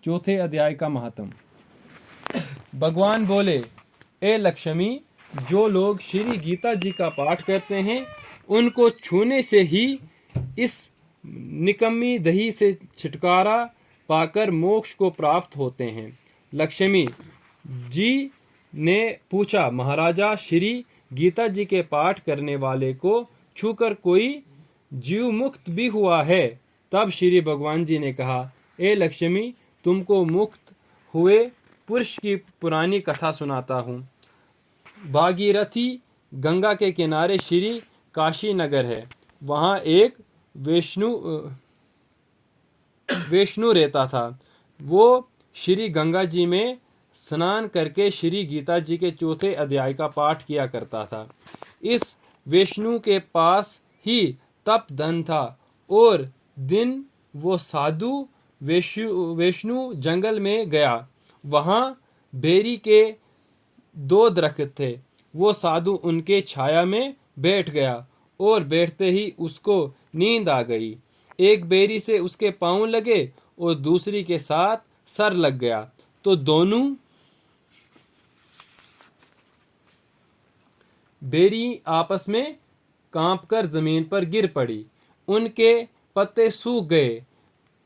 चौथे अध्याय का महात्म। भगवान बोले, ए लक्ष्मी, जो लोग श्री गीता जी का पाठ करते हैं उनको छूने से ही इस निकम्मी दही से छुटकारा पाकर मोक्ष को प्राप्त होते हैं। लक्ष्मी जी ने पूछा, महाराजा, श्री गीता जी के पाठ करने वाले को छूकर कोई जीव मुक्त भी हुआ है? तब श्री भगवान जी ने कहा, ए लक्ष्मी, तुमको मुक्त हुए पुरुष की पुरानी कथा सुनाता हूँ। भागीरथी गंगा के किनारे श्री काशी नगर है। वहाँ एक वैष्णु रहता था। वो श्री गंगा जी में स्नान करके श्री गीता जी के चौथे अध्याय का पाठ किया करता था। इस वैष्णु के पास ही तप धन था और दिन वो साधु वैष्णु जंगल में गया। वहाँ बेरी के 2 दरख्त थे। वो साधु उनके छाया में बैठ गया और बैठते ही उसको नींद आ गई। एक बेरी से उसके पांव लगे और दूसरी के साथ सर लग गया तो दोनों बेरी आपस में कांपकर जमीन पर गिर पड़ी। उनके पत्ते सूख गए।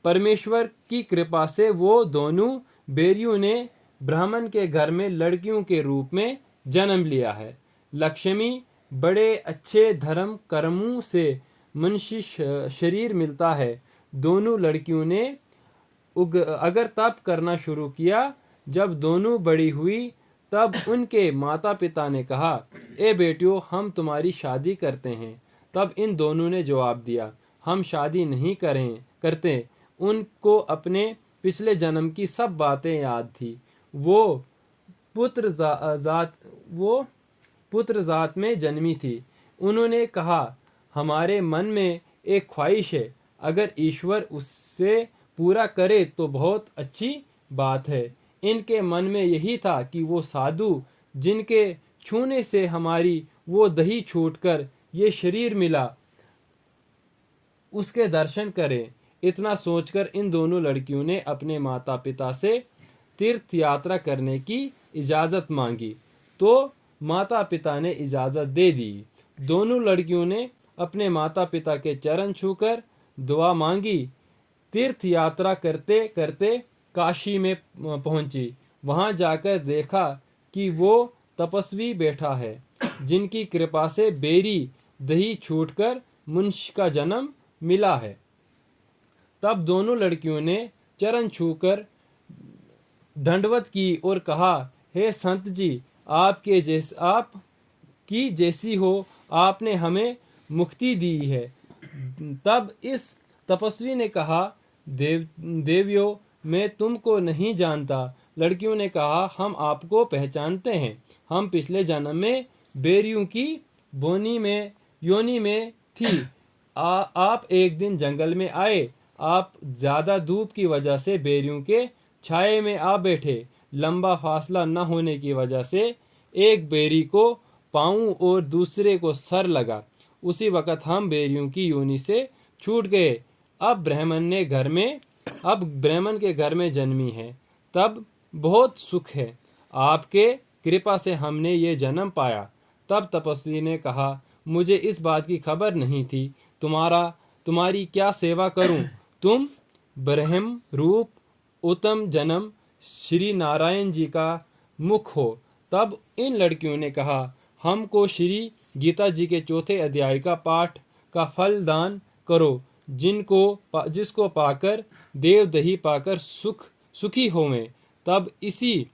परमेश्वर की कृपा से वो दोनों बेरियों ने ब्राह्मण के घर में लड़कियों के रूप में जन्म लिया है। लक्ष्मी, बड़े अच्छे धर्म कर्मों से मनुष्य शरीर मिलता है। दोनों लड़कियों ने अगर तप करना शुरू किया। जब दोनों बड़ी हुई तब उनके माता पिता ने कहा, ए बेटियों, हम तुम्हारी शादी करते हैं। तब इन दोनों ने जवाब दिया, हम शादी नहीं करते। उनको अपने पिछले जन्म की सब बातें याद थी। वो पुत्र जात में जन्मी थी। उन्होंने कहा, हमारे मन में एक ख्वाहिश है, अगर ईश्वर उससे पूरा करे तो बहुत अच्छी बात है। इनके मन में यही था कि वो साधु जिनके छूने से हमारी वो दही छूटकर ये शरीर मिला, उसके दर्शन करें। इतना सोचकर इन दोनों लड़कियों ने अपने माता पिता से तीर्थ यात्रा करने की इजाज़त मांगी तो माता पिता ने इजाज़त दे दी। दोनों लड़कियों ने अपने माता पिता के चरण छूकर दुआ मांगी। तीर्थ यात्रा करते करते काशी में पहुंची। वहां जाकर देखा कि वो तपस्वी बैठा है, जिनकी कृपा से बेरी दही छूटकर मनुष्य का जन्म मिला है। तब दोनों लड़कियों ने चरण छूकर दंडवत की और कहा, हे संत जी, आपकी जैसी हो, आपने हमें मुक्ति दी है। तब इस तपस्वी ने कहा, देवियों, मैं तुमको नहीं जानता। लड़कियों ने कहा, हम आपको पहचानते हैं। हम पिछले जन्म में बेरियों की योनि में थी। आप एक दिन जंगल में आए। आप ज्यादा धूप की वजह से बेरियों के छाये में आ बैठे। लंबा फासला न होने की वजह से एक बेरी को पाँव और दूसरे को सर लगा। उसी वक्त हम बेरियों की योनि से छूट गए। अब ब्राह्मण के घर में जन्मी है। तब बहुत सुख है। आपके कृपा से हमने ये जन्म पाया। तब तपस्वी ने कहा, मुझे इस बात की खबर नहीं थी। तुम्हारी क्या सेवा करूं? तुम ब्रह्म रूप उत्तम जन्म श्री नारायण जी का मुख हो। तब इन लड़कियों ने कहा, हमको श्री गीता जी के चौथे अध्याय का पाठ का फल दान करो, जिसको पाकर देव दही पाकर सुखी होवें। तब इसी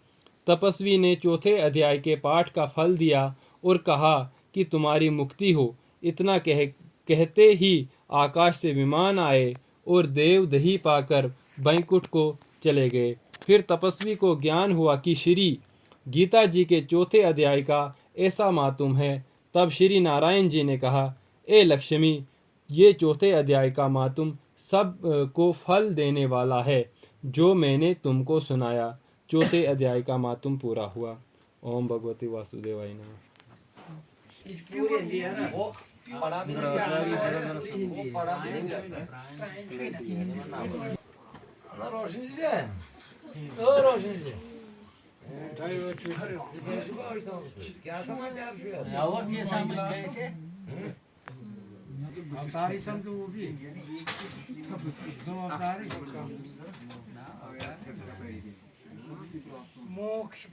तपस्वी ने चौथे अध्याय के पाठ का फल दिया और कहा कि तुम्हारी मुक्ति हो। इतना कहते ही आकाश से विमान आए और देव दही पाकर बैकुंठ को चले गए। फिर तपस्वी को ज्ञान हुआ कि श्री गीता जी के चौथे अध्याय का ऐसा मातुम है। तब श्री नारायण जी ने कहा, ए लक्ष्मी, ये चौथे अध्याय का मातुम सब को फल देने वाला है, जो मैंने तुमको सुनाया। चौथे अध्याय का मातुम पूरा हुआ। ओम भगवती वासुदेवाय नमः। रोशन जी क्या समाचार अवतारी समझो वो भी दो अवतारी मोक्ष